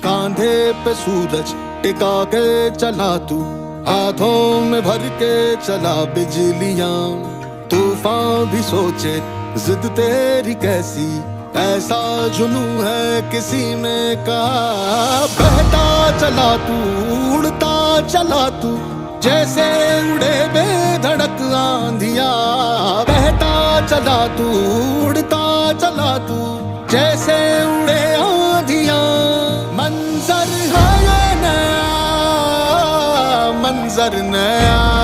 कांधे पे सूरज टिका के चला तू, हाथों में भर के चला बिजलियां। तूफान भी सोचे जिद तेरी कैसी, ऐसा जुनू है किसी में कहा। बहता चला तू, उड़ता चला तू, जैसे उड़े बेधड़क आंधिया। बहता चला तू, उड़ता चला तू, जैसे उड़े आंधिया। मंजर है ये नया, मंजर नया।